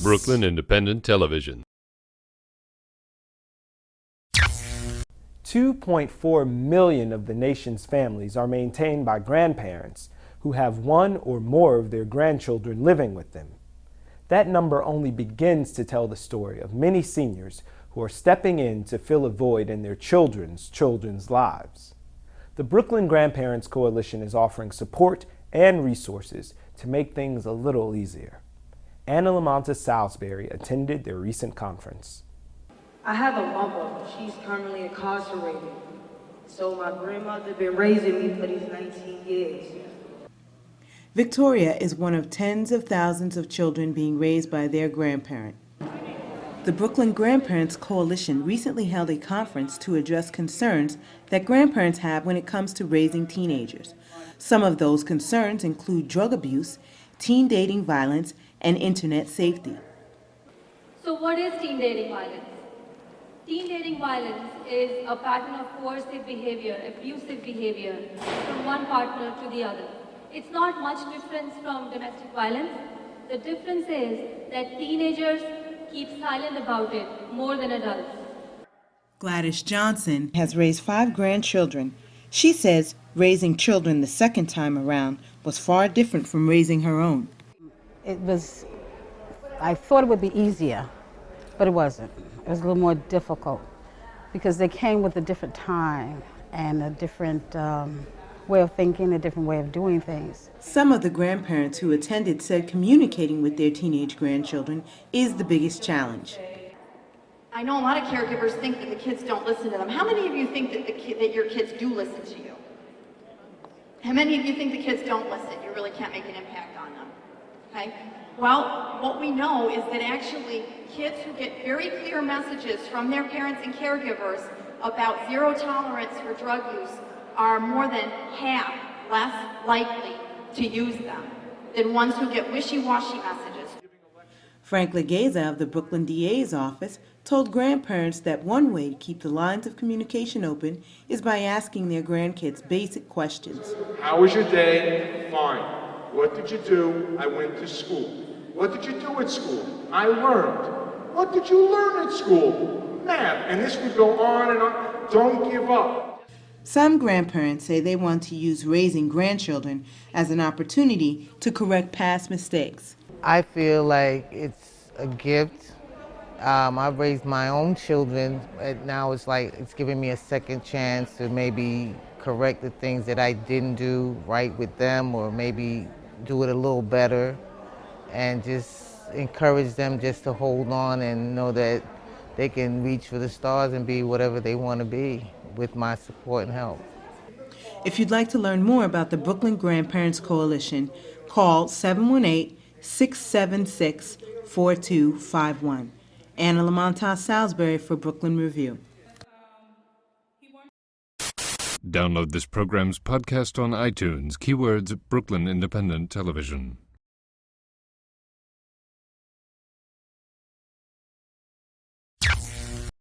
Brooklyn Independent Television. 2.4 million of the nation's families are maintained by grandparents who have one or more of their grandchildren living with them. That number only begins to tell the story of many seniors who are stepping in to fill a void in their children's lives. The Brooklyn Grandparents Coalition is offering support and resources to make things a little easier. Anna Lamont Salisbury attended their recent conference. I have a mother. She's currently incarcerated. So my grandmother been raising me for these 19 years. Victoria is one of tens of thousands of children being raised by their grandparent. The Brooklyn Grandparents Coalition recently held a conference to address concerns that grandparents have when it comes to raising teenagers. Some of those concerns include drug abuse, teen dating violence, and internet safety. So what is teen dating violence? Teen dating violence is a pattern of coercive behavior, abusive behavior from one partner to the other. It's not much difference from domestic violence. The difference is that teenagers keep silent about it more than adults. GLADYS Johnson has raised 5 grandchildren. She says raising children the second time around was far different from raising her own. I thought it would be easier, but it wasn't. It was a little more difficult because they came with a different time and a different way of thinking, a different way of doing things. Some of the grandparents who attended said communicating with their teenage grandchildren is the biggest challenge. I know a lot of caregivers think that the kids don't listen to them. How many of you think that that your kids do listen to you? How many of you think the kids don't listen? You really can't make an impact on them. Okay? Well, what we know is that actually kids who get very clear messages from their parents and caregivers about zero tolerance for drug use are more than half less likely to use them than ones who get wishy-washy messages. Frank Legeza of the Brooklyn DA's office told grandparents that one way to keep the lines of communication open is by asking their grandkids basic questions. How was your day? Fine. What did you do? I went to school. What did you do at school? I learned. What did you learn at school? Math. And this would go on and on. Don't give up. Some grandparents say they want to use raising grandchildren as an opportunity to correct past mistakes. I feel like it's a gift. I've raised my own children, and now it's like it's giving me a second chance to maybe correct the things that I didn't do right with them, or maybe do it a little better, and just encourage them just to hold on and know that they can reach for the stars and be whatever they want to be with my support and help. If you'd like to learn more about the Brooklyn Grandparents Coalition, call 718-676-4251. Anna Lamont Salisbury for Brooklyn Review. Download this program's podcast on iTunes. Keywords Brooklyn Independent Television.